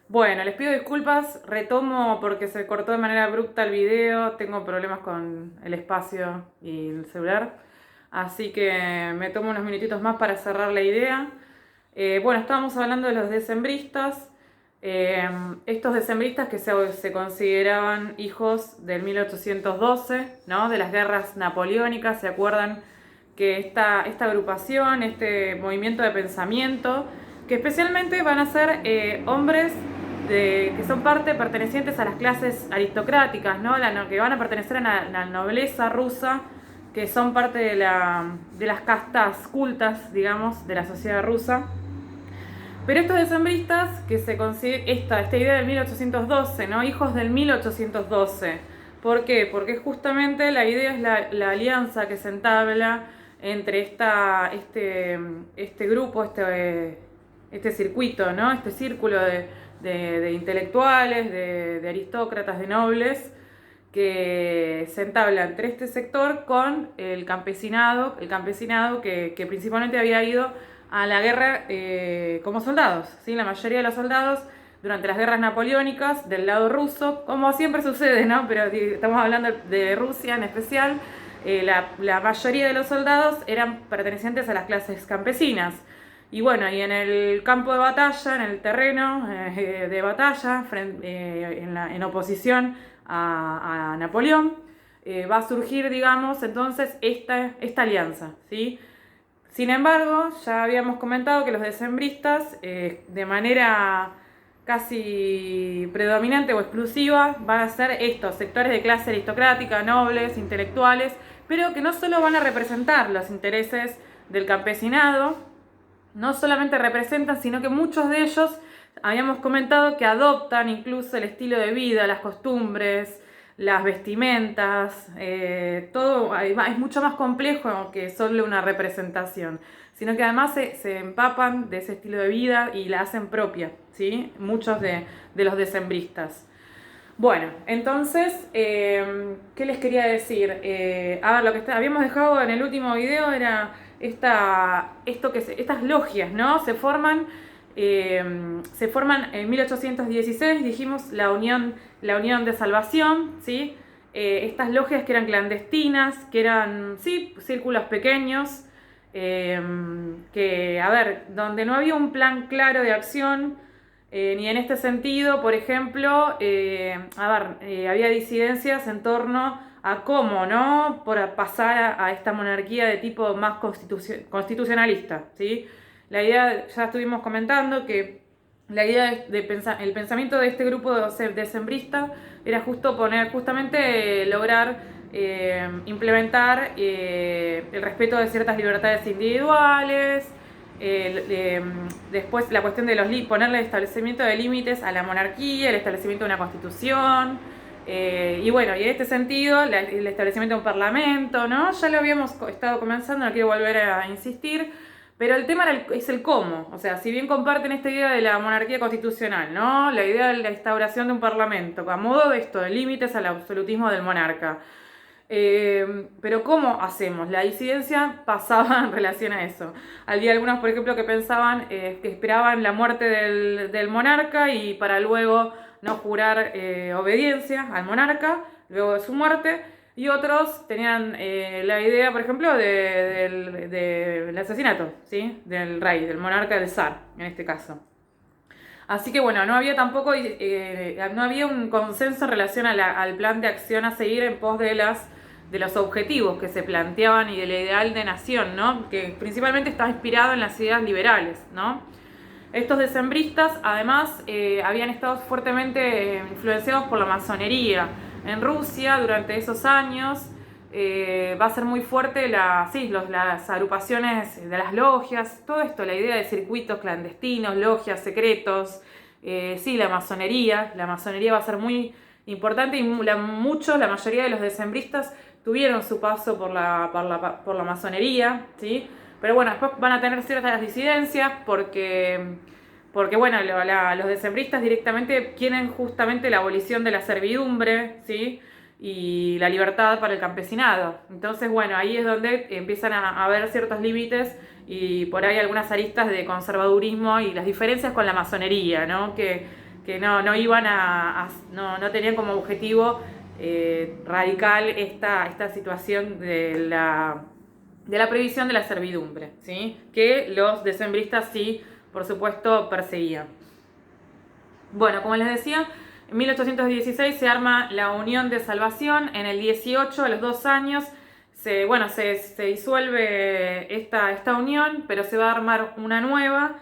Bueno, les pido disculpas, retomo porque se cortó de manera abrupta el video, tengo problemas con el espacio y el celular, así que me tomo unos minutitos más para cerrar la idea. Bueno, estábamos hablando de los decembristas, eh, estos decembristas que se consideraban hijos del 1812, ¿no? De las guerras napoleónicas. ¿Se acuerdan que esta agrupación, este movimiento de pensamiento, que especialmente van a ser hombres que son pertenecientes a las clases aristocráticas, ¿no? Que van a pertenecer a la nobleza rusa, que son parte de las castas cultas, digamos, de la sociedad rusa. Pero estos decembristas, que se consigue esta idea del 1812, ¿no? Hijos del 1812. ¿Por qué? Porque justamente la idea es la alianza que se entabla entre este grupo, este circuito, ¿no? Este círculo de intelectuales, de aristócratas, de nobles, que se entabla entre este sector con el campesinado que principalmente había ido a la guerra como soldados, ¿sí? La mayoría de los soldados durante las guerras napoleónicas del lado ruso, como siempre sucede, ¿no? Pero estamos hablando de Rusia en especial. La mayoría de los soldados eran pertenecientes a las clases campesinas. Y bueno, y en el campo de batalla, en el terreno de batalla, en oposición a Napoleón, va a surgir, digamos, entonces esta alianza, ¿sí? Sin embargo, ya habíamos comentado que los decembristas, de manera casi predominante o exclusiva, van a ser estos sectores de clase aristocrática, nobles, intelectuales, pero que no solo van a representar los intereses del campesinado, no solamente representan, sino que muchos de ellos habíamos comentado que adoptan incluso el estilo de vida, las costumbres, las vestimentas, todo es mucho más complejo que solo una representación, sino que además se empapan de ese estilo de vida y la hacen propia, ¿sí? Muchos de los decembristas. Bueno, entonces, ¿qué les quería decir? A ver, lo que habíamos dejado en el último video era estas logias, ¿no? Se forman en 1816, dijimos, la Unión de Salvación, ¿sí? Estas logias que eran clandestinas, que eran, sí, círculos pequeños, que, a ver, donde no había un plan claro de acción, ni en este sentido, por ejemplo, había disidencias en torno a cómo, ¿no? Por pasar a esta monarquía de tipo más constitucionalista, ¿sí? La idea, ya estuvimos comentando que la idea el pensamiento de este grupo decembrista era justamente lograr implementar el respeto de ciertas libertades individuales, después la cuestión de ponerle el establecimiento de límites a la monarquía, el establecimiento de una constitución, y bueno, y en este sentido el establecimiento de un parlamento, ¿no? Ya lo habíamos estado comenzando, no quiero volver a insistir, pero el tema es el cómo. O sea, si bien comparten esta idea de la monarquía constitucional, ¿no? La idea de la instauración de un parlamento, a modo de esto, de límites al absolutismo del monarca. Pero ¿cómo hacemos? La disidencia pasaba en relación a eso. Había algunos, por ejemplo, que pensaban que esperaban la muerte del monarca y para luego no jurar obediencia al monarca, luego de su muerte. Y otros tenían la idea, por ejemplo, del asesinato, ¿sí? Del rey, del monarca, del zar, en este caso. Así que bueno, no había tampoco, no había un consenso en relación al plan de acción a seguir en pos de los objetivos que se planteaban y del ideal de nación, ¿no? Que principalmente estaba inspirado en las ideas liberales, ¿no? Estos decembristas, además, habían estado fuertemente influenciados por la masonería. En Rusia, durante esos años, va a ser muy fuerte las agrupaciones de las logias, todo esto, la idea de circuitos clandestinos, logias, secretos, la masonería. La masonería va a ser muy importante y la mayoría de los decembristas tuvieron su paso por la masonería, ¿sí? Pero bueno, después van a tener ciertas disidencias porque bueno, los decembristas directamente quieren justamente la abolición de la servidumbre, ¿sí? Y la libertad para el campesinado. Entonces, bueno, ahí es donde empiezan a haber ciertos límites y por ahí algunas aristas de conservadurismo y las diferencias con la masonería, ¿no? Que que no iban no tenían como objetivo radical esta situación de la prohibición de la servidumbre, ¿sí? Que los decembristas sí, por supuesto, perseguían. Bueno, como les decía, en 1816 se arma la Unión de Salvación. En el 18, a los 2 años, se disuelve esta unión, pero se va a armar una nueva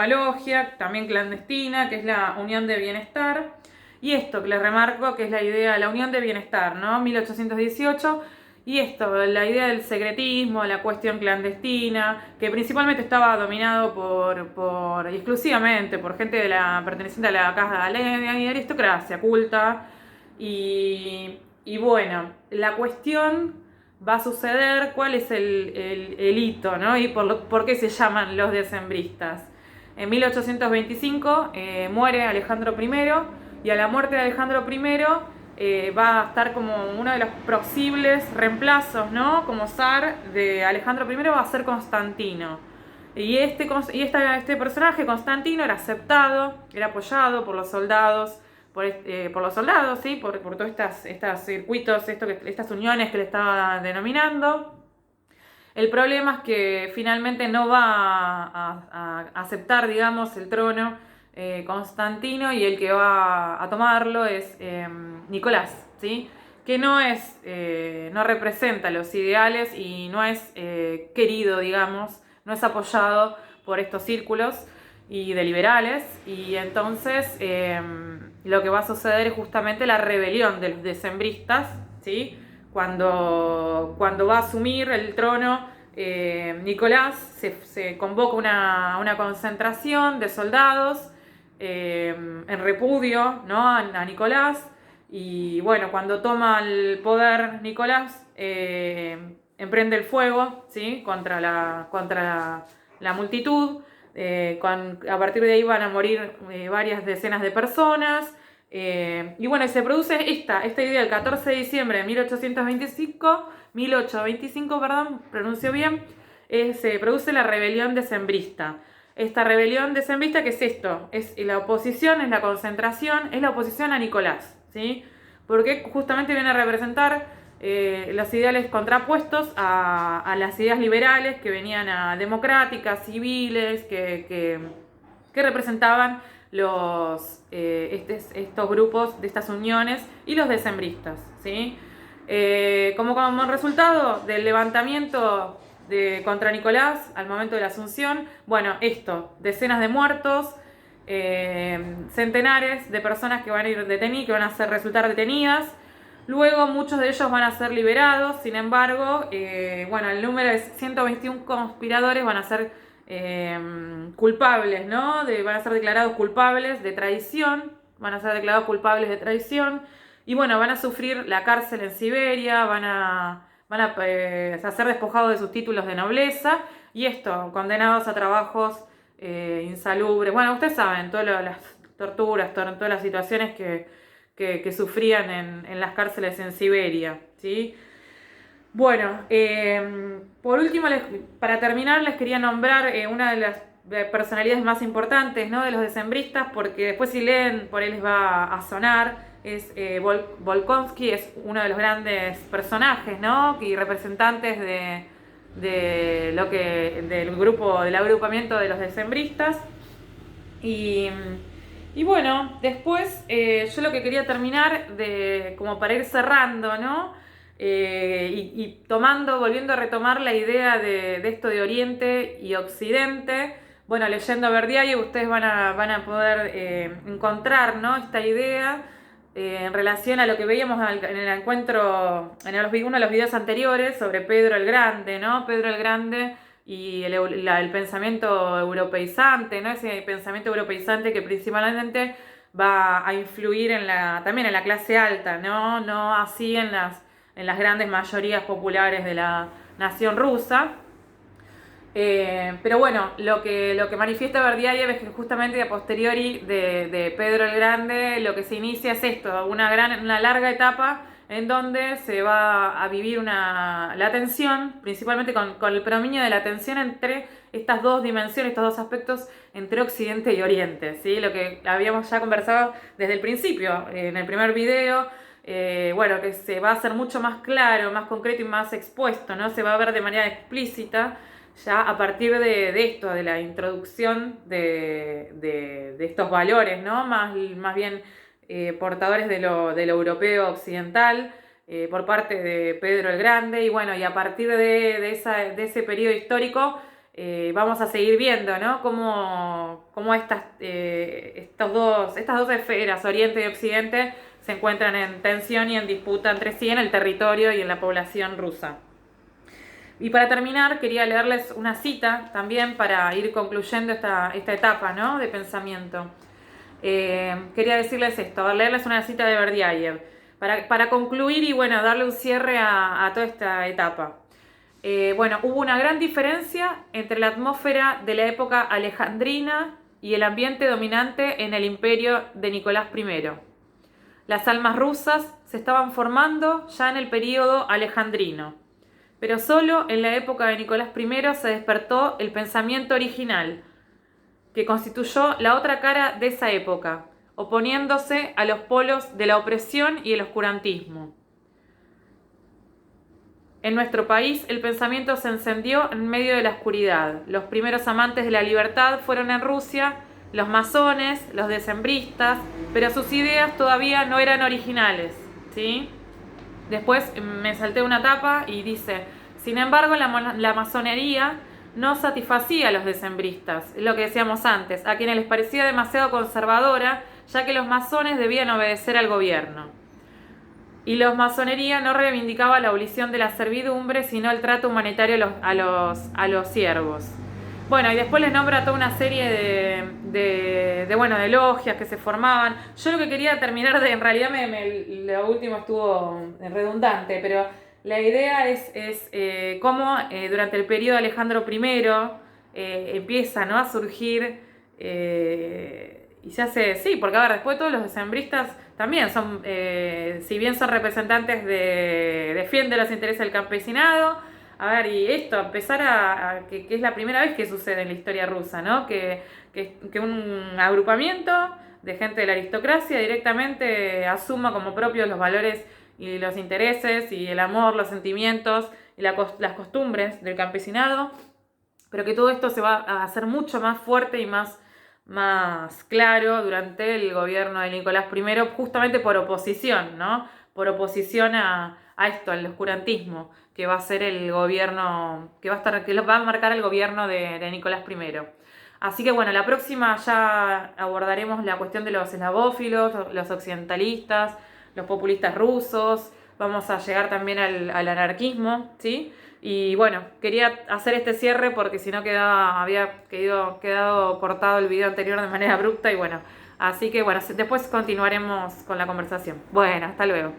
logia, también clandestina, que es la Unión de Bienestar. Y esto que les remarco, que es la idea de la Unión de Bienestar, ¿no? 1818. Y esto, la idea del secretismo, la cuestión clandestina, que principalmente estaba dominado exclusivamente por gente perteneciente a la casa de aristocracia culta. Y bueno, la cuestión va a suceder, cuál es el hito, ¿no? Y por qué se llaman los decembristas. En 1825 muere Alejandro I, y a la muerte de Alejandro I va a estar como uno de los posibles reemplazos, ¿no? Como zar de Alejandro I va a ser Constantino. Y este personaje, Constantino, era aceptado, era apoyado por los soldados, ¿sí? Por todos estos circuitos, estas uniones que le estaba denominando. El problema es que finalmente no va a aceptar, digamos, el trono Constantino, y el que va a tomarlo es Nicolás, ¿sí? Que no representa los ideales y no es querido, digamos, no es apoyado por estos círculos y de liberales, y entonces lo que va a suceder es justamente la rebelión de los decembristas, ¿sí? Cuando va a asumir el trono Nicolás, se convoca una concentración de soldados en repudio, ¿no? a Nicolás. Y bueno, cuando toma el poder Nicolás, emprende el fuego, ¿sí? contra la multitud. A partir de ahí van a morir varias decenas de personas. Y bueno, se produce esta idea el 14 de diciembre de 1825, perdón, pronuncio bien, se produce la rebelión decembrista. Esta rebelión decembrista, ¿qué es esto? Es la oposición, es la concentración, es la oposición a Nicolás, ¿sí? Porque justamente viene a representar los ideales contrapuestos a las ideas liberales que venían democráticas, civiles, que representaban estos grupos de estas uniones y los decembristas, ¿sí? Como resultado del levantamiento contra Nicolás al momento de la Asunción, bueno, decenas de muertos, centenares de personas que van a ir detenidas, que van a resultar detenidas. Luego muchos de ellos van a ser liberados. Sin embargo, el número de 121 conspiradores van a ser culpables, ¿no? Van a ser declarados culpables de traición. Y bueno, van a sufrir la cárcel en Siberia, van a ser despojados de sus títulos de nobleza, y condenados a trabajos insalubres. Bueno, ustedes saben, todas las torturas, todas las situaciones que sufrían en las cárceles en Siberia, ¿sí? Bueno, por último, para terminar, les quería nombrar una de las personalidades más importantes, ¿no? de los decembristas, porque después si leen por él les va a sonar. Es Volkonsky, es uno de los grandes personajes, ¿no? y representantes del agrupamiento de los decembristas. Y bueno, después yo lo que quería terminar, como para ir cerrando, ¿no? Volviendo a retomar la idea de esto de Oriente y Occidente. Bueno, leyendo Verdiaev ustedes van a poder encontrar, ¿no? esta idea en relación a lo que veíamos en el encuentro, uno de los videos anteriores sobre Pedro el Grande, ¿no? Pedro el Grande y el pensamiento europeizante, ¿no? Ese pensamiento europeizante que principalmente va a influir también en la clase alta, no así en las grandes mayorías populares de la nación rusa. Pero bueno, lo que manifiesta Verdiaev es que justamente a posteriori de Pedro el Grande lo que se inicia es una larga etapa en donde se va a vivir la tensión, principalmente con el predominio de la tensión entre estas dos dimensiones, estos dos aspectos entre Occidente y Oriente, ¿sí? Lo que habíamos ya conversado desde el principio, en el primer video, bueno, que se va a hacer mucho más claro, más concreto y más expuesto, ¿no? Se va a ver de manera explícita ya a partir de esto, de la introducción de estos valores, ¿no? Más bien portadores de lo europeo occidental, por parte de Pedro el Grande, y bueno, y a partir de ese periodo histórico vamos a seguir viendo, ¿no? Cómo estas dos esferas, Oriente y Occidente, se encuentran en tensión y en disputa entre sí en el territorio y en la población rusa. Y para terminar, quería leerles una cita también para ir concluyendo esta etapa, ¿no? De pensamiento. Quería decirles esto, leerles una cita de Berdiaev, para concluir y bueno, darle un cierre a toda esta etapa. Bueno, hubo una gran diferencia entre la atmósfera de la época alejandrina y el ambiente dominante en el imperio de Nicolás I. Las almas rusas se estaban formando ya en el período alejandrino, pero solo en la época de Nicolás I se despertó el pensamiento original, que constituyó la otra cara de esa época, oponiéndose a los polos de la opresión y el oscurantismo. En nuestro país el pensamiento se encendió en medio de la oscuridad. Los primeros amantes de la libertad fueron en Rusia los masones, los decembristas, pero sus ideas todavía no eran originales, ¿sí? Después me salté una etapa y dice, sin embargo, la masonería no satisfacía a los decembristas, es lo que decíamos antes, a quienes les parecía demasiado conservadora, ya que los masones debían obedecer al gobierno. Y la masonería no reivindicaba la abolición de la servidumbre, sino el trato humanitario a los siervos. Bueno, y después les nombra toda una serie de logias que se formaban. Yo lo que quería terminar en realidad lo último estuvo redundante, pero la idea es cómo durante el periodo de Alejandro I empieza, ¿no?, a surgir y se hace, sí, porque a ver, después todos los decembristas también son, si bien son representantes defienden los intereses del campesinado. A ver, y esto, empezar que es la primera vez que sucede en la historia rusa, ¿no? Que un agrupamiento de gente de la aristocracia directamente asuma como propios los valores y los intereses y el amor, los sentimientos y las costumbres del campesinado, pero que todo esto se va a hacer mucho más fuerte y más claro durante el gobierno de Nicolás I, justamente por oposición, ¿no? Por oposición a esto, al oscurantismo, que va a ser el gobierno, que va a marcar el gobierno de Nicolás I. Así que bueno, la próxima ya abordaremos la cuestión de los eslavófilos, los occidentalistas, los populistas rusos, vamos a llegar también al anarquismo, ¿sí? Y bueno, quería hacer este cierre porque si no había quedado cortado el video anterior de manera abrupta y bueno, así que bueno, después continuaremos con la conversación. Bueno, hasta luego.